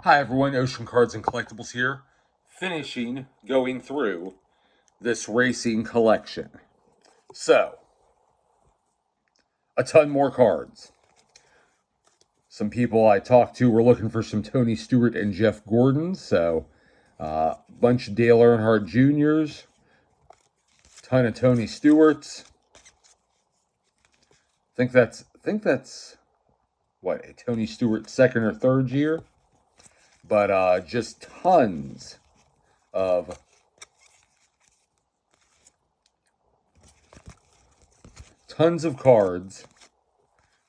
Hi everyone, Ocean Cards and Collectibles here, going through this racing collection. So, a ton more cards. Some people I talked to were looking for some Tony Stewart and Jeff Gordon, so bunch of Dale Earnhardt Jr.'s, ton of Tony Stewart's. Think that's what, a Tony Stewart second or third year? But just tons of cards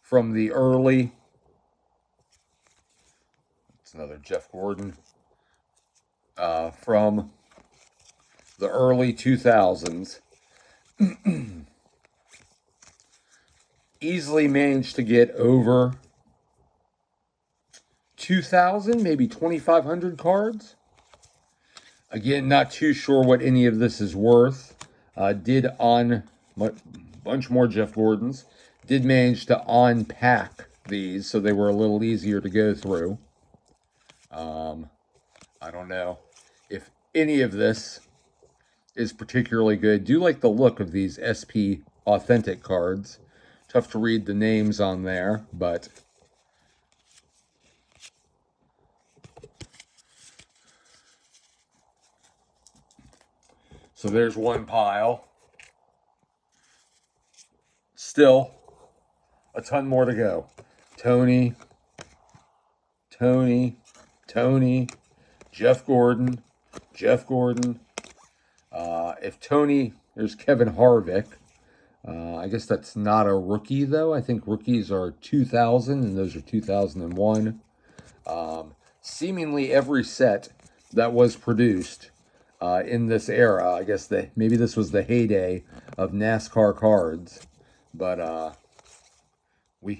from the early. It's another Jeff Gordon from the early 2000s. Easily managed to get over 2,000, maybe 2,500 cards. Again, not too sure what any of this is worth. Did on bunch more Jeff Gordons. Did manage to unpack these, so they were a little easier to go through. I don't know if any of this is particularly good. Do like the look of these SP Authentic cards. Tough to read the names on there, but so there's one pile. Still a ton more to go. Tony, Jeff Gordon. If Tony, there's Kevin Harvick. I guess that's not a rookie, though. I think rookies are 2000, and those are 2001. Seemingly every set that was produced in this era, I guess maybe this was the heyday of NASCAR cards, but we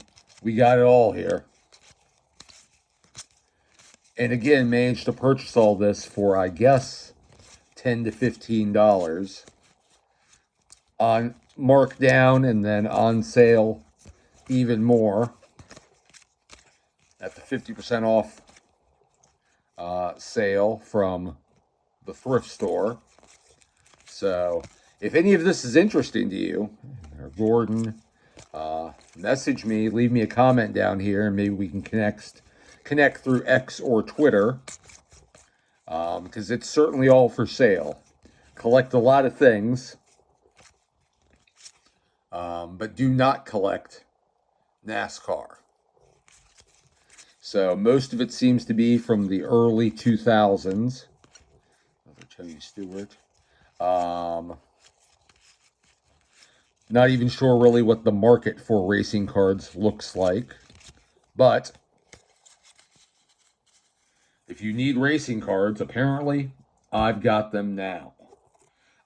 got it all here. And again, managed to purchase all this for, I guess, $10 to $15 on markdown, and then on sale even more at the 50% off sale from the Thrift Store. So if any of this is interesting to you, or Gordon, message me, leave me a comment down here, and maybe we can connect through X or Twitter, because it's certainly all for sale. Collect a lot of things, but do not collect NASCAR. So most of it seems to be from the early 2000s. Another Tony Stewart. Not even sure really what the market for racing cards looks like, but if you need racing cards, apparently I've got them now.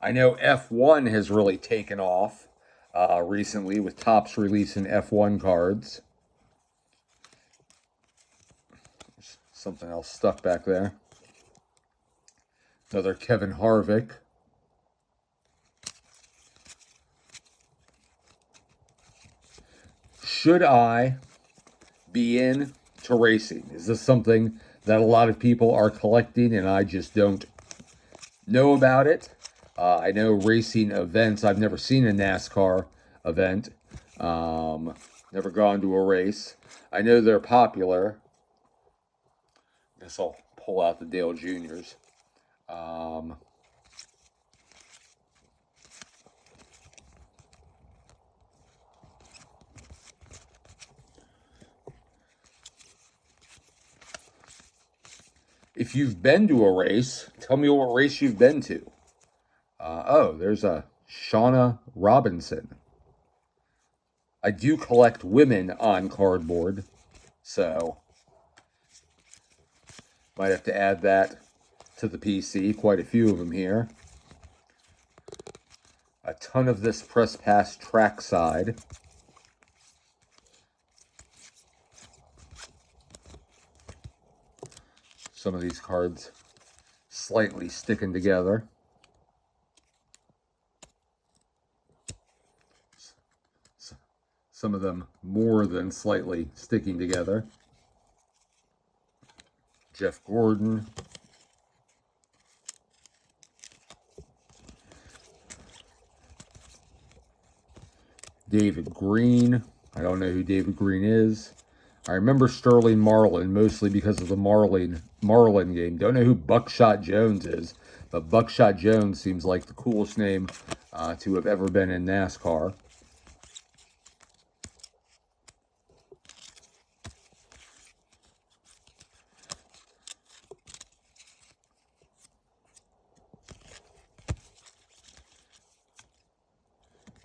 I know F1 has really taken off recently, with Topps releasing F1 cards. There's something else stuck back there. Another Kevin Harvick. Should I be into racing? Is this something that a lot of people are collecting and I just don't know about it? I know racing events. I've never seen a NASCAR event. Never gone to a race. I know they're popular. I guess I'll pull out the Dale Jr.'s. If you've been to a race, tell me what race you've been to. Oh, there's a Shauna Robinson. I do collect women on cardboard, so might have to add that to the PC. Quite a few of them here. A ton of this press pass trackside. Some of these cards slightly sticking together. Some of them more than slightly sticking together. Jeff Gordon. David Green. I don't know who David Green is. I remember Sterling Marlin, mostly because of the Marlin game. Don't know who Buckshot Jones is, but Buckshot Jones seems like the coolest name to have ever been in NASCAR.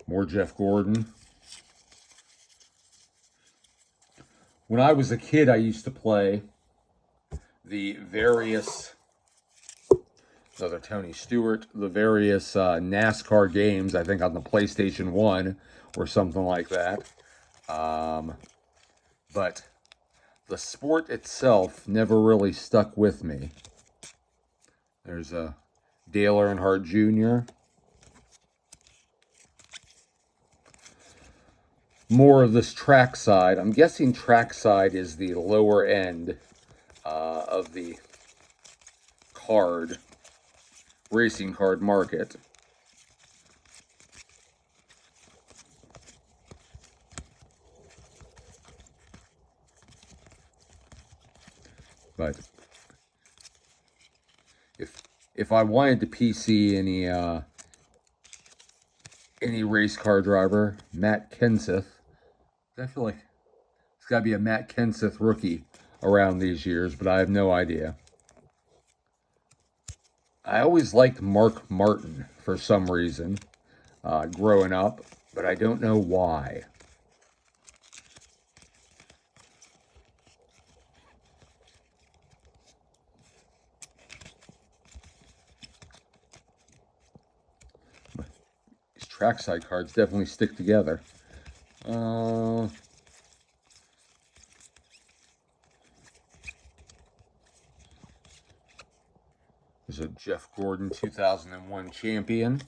More Jeff Gordon. When I was a kid, I used to play the various, another Tony Stewart, the various NASCAR games, I think on the PlayStation 1 or something like that. But the sport itself never really stuck with me. There's a Dale Earnhardt Jr. More of this trackside. I'm guessing trackside is the lower end of the racing card market. But if I wanted to PC any race car driver, Matt Kenseth, I feel like it's got to be a Matt Kenseth rookie around these years, but I have no idea. I always liked Mark Martin for some reason growing up, but I don't know why. These trackside cards definitely stick together. There's a Jeff Gordon 2001 champion.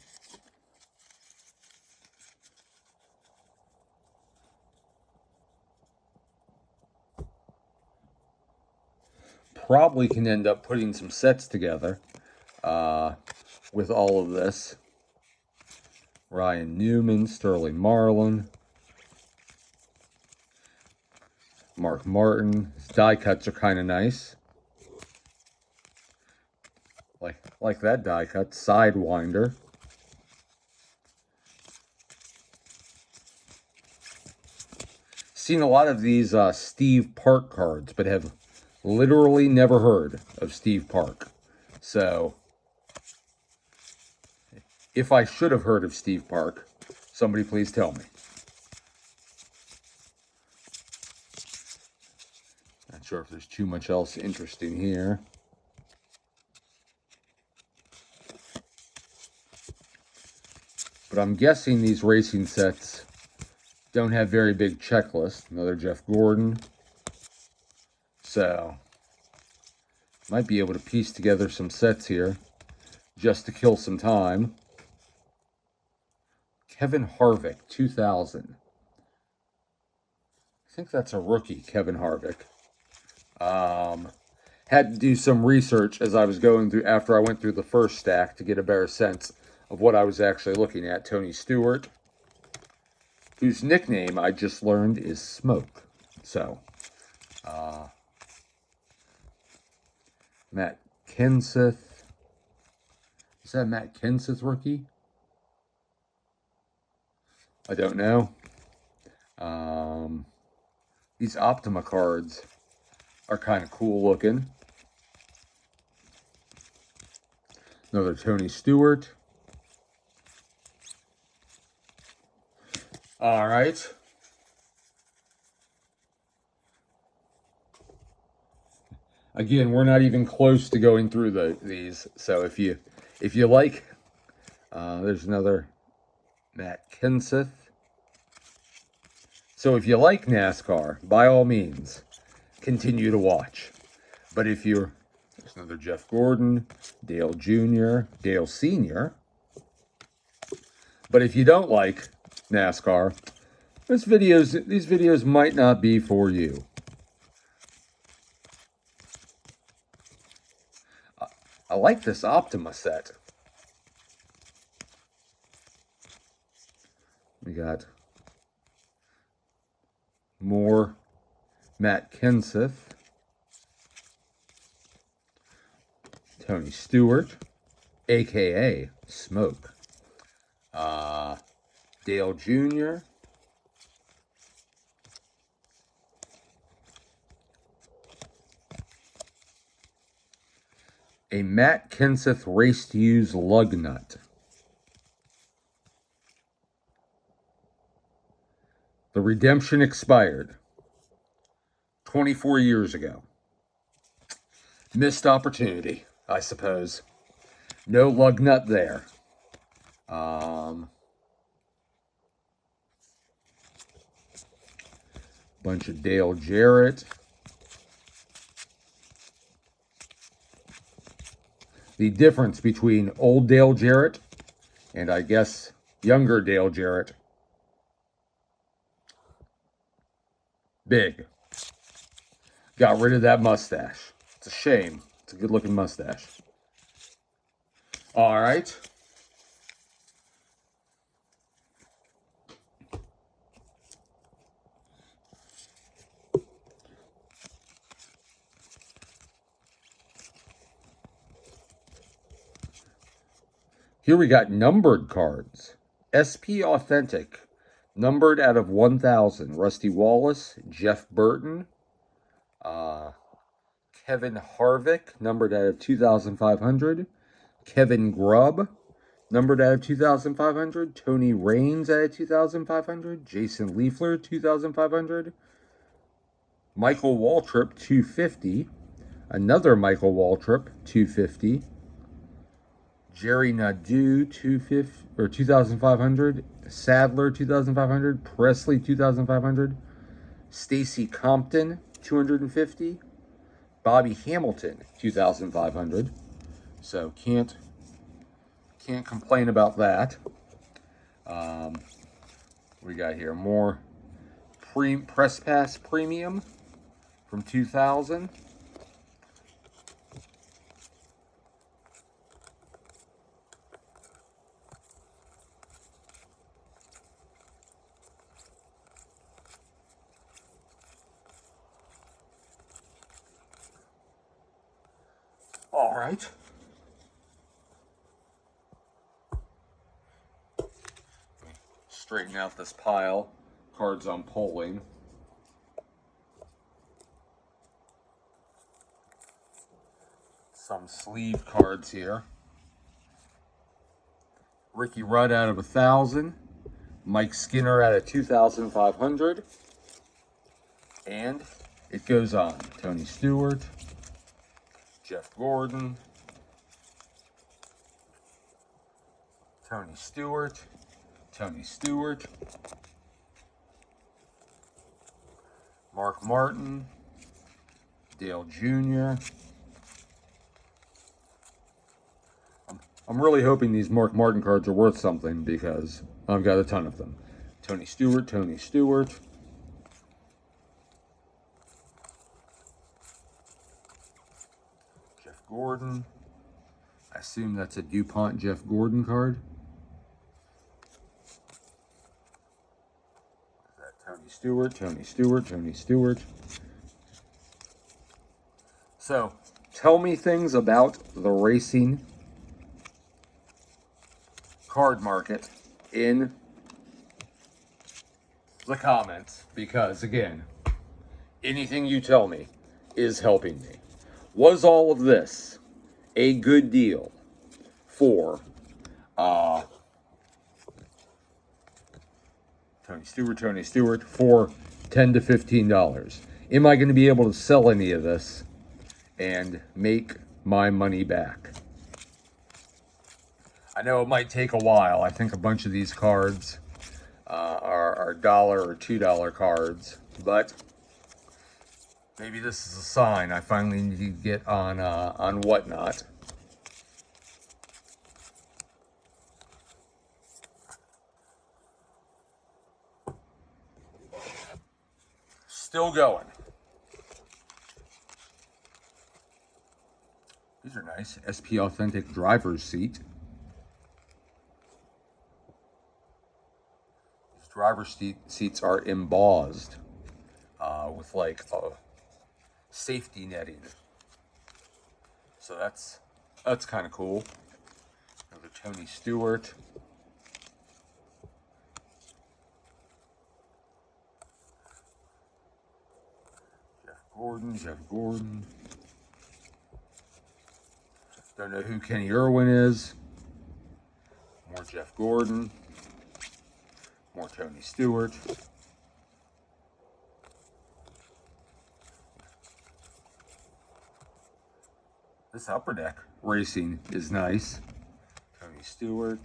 Probably can end up putting some sets together with all of this. Ryan Newman, Sterling Marlin, Mark Martin. His die cuts are kind of nice. Like that die cut, Sidewinder. Seen a lot of these Steve Park cards, but have literally never heard of Steve Park. So, if I should have heard of Steve Park, somebody please tell me. Not sure if there's too much else interesting here. But I'm guessing these racing sets don't have very big checklists. Another Jeff Gordon. So, might be able to piece together some sets here just to kill some time. Kevin Harvick, 2000. I think that's a rookie, Kevin Harvick. Had to do some research as I was going through, after I went through the first stack, to get a better sense of what I was actually looking at. Tony Stewart, whose nickname I just learned is Smoke. So, Matt Kenseth. Is that Matt Kenseth rookie? I don't know. These Optima cards are kind of cool looking. Another Tony Stewart. All right. Again, we're not even close to going through these. So if you like, there's another Matt Kenseth. So if you like NASCAR, by all means, continue to watch. But if there's another Jeff Gordon, Dale Jr., Dale Sr. But if you don't like NASCAR, these videos might not be for you. I like this Optima set. We got more Matt Kenseth, Tony Stewart, a.k.a. Smoke, Dale Jr., a Matt Kenseth Race to Use lug nut. The redemption expired 24 years ago. Missed opportunity, I suppose. No lug nut there. Bunch of Dale Jarrett. The difference between old Dale Jarrett and I guess younger Dale Jarrett. Big. Got rid of that mustache. It's a shame. It's a good looking mustache. All right. Here we got numbered cards. SP Authentic, numbered out of 1,000. Rusty Wallace, Jeff Burton, Kevin Harvick, numbered out of 2,500. Kevin Grubb, numbered out of 2,500. Tony Raines out of 2,500. Jason Leifler, 2,500. Michael Waltrip, 250. Another Michael Waltrip, 250. Jerry Nadeau, 2,500. Sadler, 2,500. Presley, 2,500. Stacy Compton, 250. Bobby Hamilton, 2,500. So can't complain about that. We got here more Press Pass Premium from 2000. All right. Straighten out this pile. Cards I'm pulling. Some sleeve cards here. Ricky Rudd out of 1,000. Mike Skinner out of 2,500. And it goes on. Tony Stewart. Jeff Gordon, Tony Stewart, Mark Martin, Dale Jr. I'm really hoping these Mark Martin cards are worth something because I've got a ton of them. Tony Stewart, Gordon. I assume that's a DuPont Jeff Gordon card. Is that Tony Stewart. So, tell me things about the racing card market in the comments because, again, anything you tell me is helping me. Was all of this a good deal for Tony Stewart for $10 to $15? Am I going to be able to sell any of this and make my money back? I know it might take a while. I think a bunch of these cards are $1 or $2 cards, but maybe this is a sign I finally need to get on Whatnot. Still going. These are nice. SP Authentic driver's seat. These driver's seats are embossed with like safety netting. So that's kind of cool. Another Tony Stewart. Jeff Gordon. Don't know who Kenny Irwin is. More Jeff Gordon. More Tony Stewart. This Upper Deck racing is nice. Tony Stewart.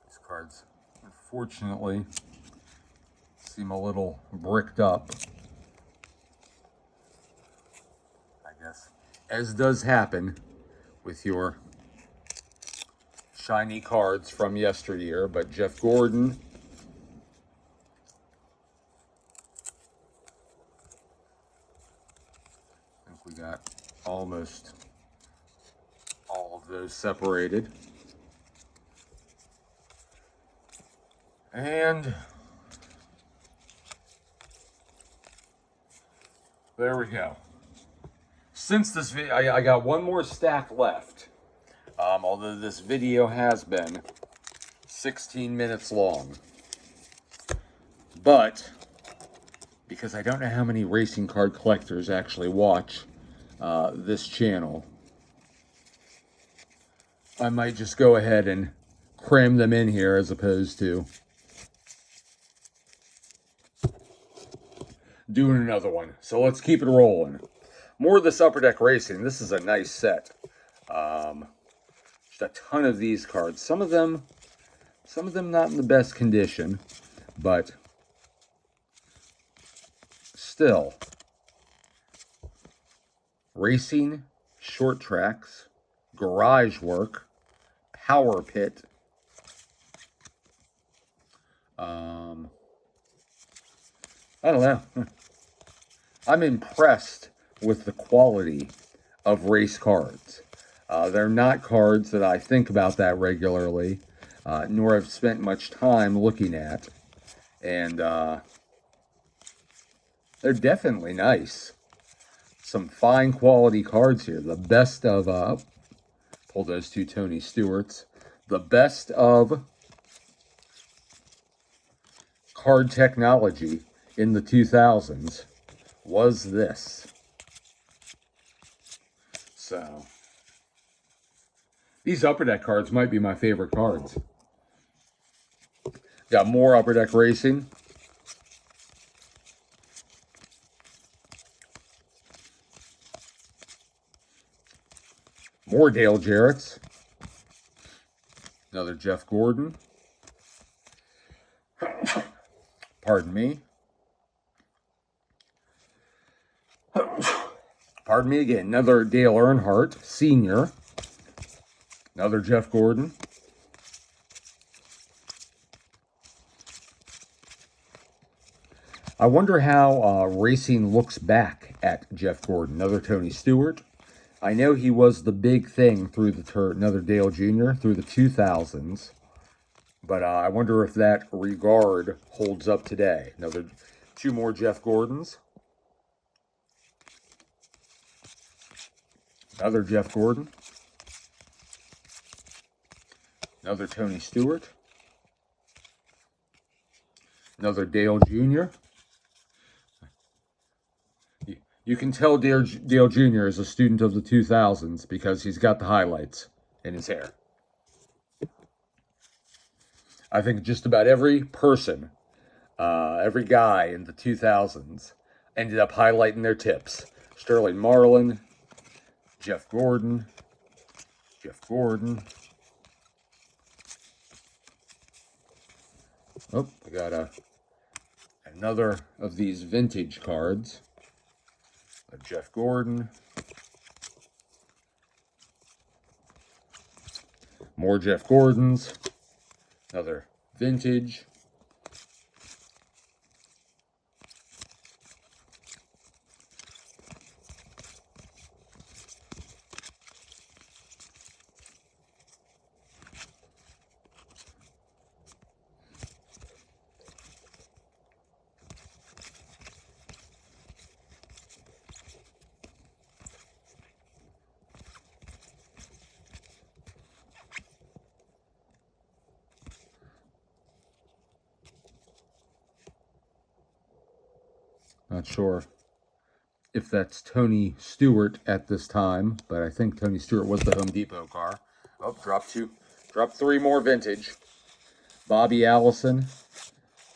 These cards, unfortunately, seem a little bricked up. I guess, as does happen with your shiny cards from yesteryear, but Jeff Gordon. I think we got almost all of those separated. And there we go. Since this video, I got one more stack left. Although this video has been 16 minutes long. But, because I don't know how many racing card collectors actually watch this channel, I might just go ahead and cram them in here as opposed to doing another one. So let's keep it rolling. More of this Upper Deck Racing. This is a nice set. Just a ton of these cards. Some of them not in the best condition, but still. Racing, short tracks, garage work, power pit. I don't know. I'm impressed with the quality of race cards. They're not cards that I think about that regularly, nor have spent much time looking at. And they're definitely nice. Some fine quality cards here. The best of, pull those two Tony Stewarts. The best of card technology in the 2000s was this. So, these Upper Deck cards might be my favorite cards. Got more Upper Deck Racing. More Dale Jarrett's. Another Jeff Gordon. Pardon me. Pardon me again. Another Dale Earnhardt Sr. Another Jeff Gordon. I wonder how racing looks back at Jeff Gordon. Another Tony Stewart. I know he was the big thing through the another Dale Jr. through the 2000s. But I wonder if that regard holds up today. Another two more Jeff Gordons. Another Jeff Gordon. Another Tony Stewart. Another Dale Jr. You can tell Dale Jr. is a student of the 2000s because he's got the highlights in his hair. I think just about every person, every guy in the 2000s ended up highlighting their tips. Sterling Marlin, Jeff Gordon. Oh, we got another of these vintage cards. Jeff Gordon. More Jeff Gordons. Another vintage. Not sure if that's Tony Stewart at this time, but I think Tony Stewart was the Home Depot car. Oh, drop 3 more vintage. Bobby Allison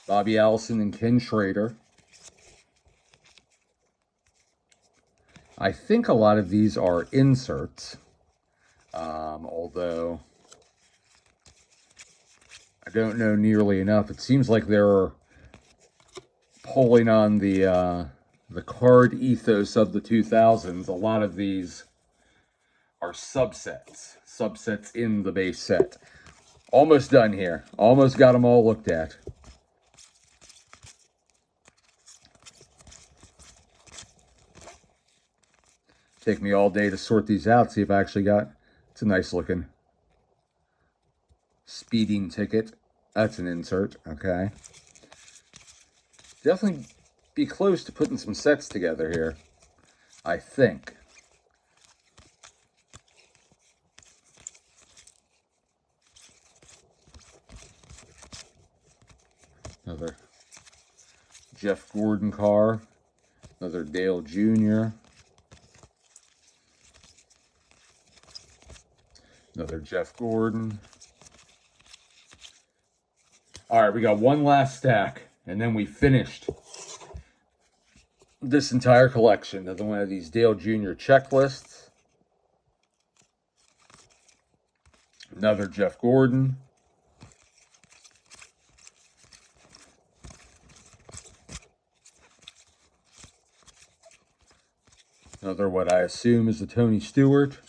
and Ken Schrader. I think a lot of these are inserts, although I don't know nearly enough. It seems like they're pulling on the card ethos of the 2000s. A lot of these are subsets in the base set. Almost done here. Almost got them all looked at. Take me all day to sort these out, see if I actually got... It's a nice looking speeding ticket. That's an insert, okay. Definitely be close to putting some sets together here, I think. Another Jeff Gordon car. Another Dale Jr. Another Jeff Gordon. All right, we got one last stack, and then we finished this entire collection. Another one of these Dale Jr. checklists. Another Jeff Gordon. Another what I assume is a Tony Stewart.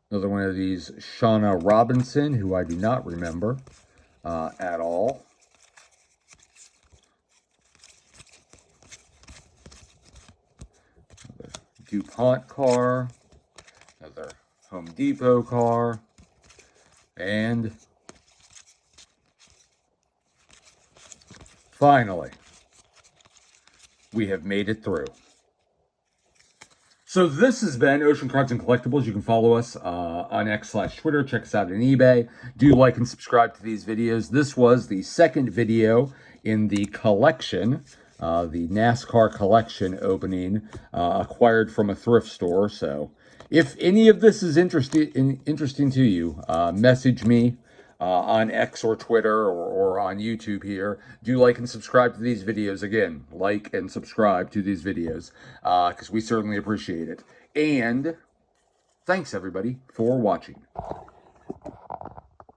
Another one of these Shauna Robinson, who I do not remember at all. Another DuPont car. Another Home Depot car. And finally, we have made it through. So this has been Ocean Cards and Collectibles. You can follow us on X/Twitter. Check us out on eBay. Do like and subscribe to these videos. This was the second video in the collection, the NASCAR collection opening, acquired from a thrift store. So if any of this is interesting to you, message me on X or Twitter or on YouTube here. Do like and subscribe to these videos. Again, like and subscribe to these videos because we certainly appreciate it. And thanks, everybody, for watching.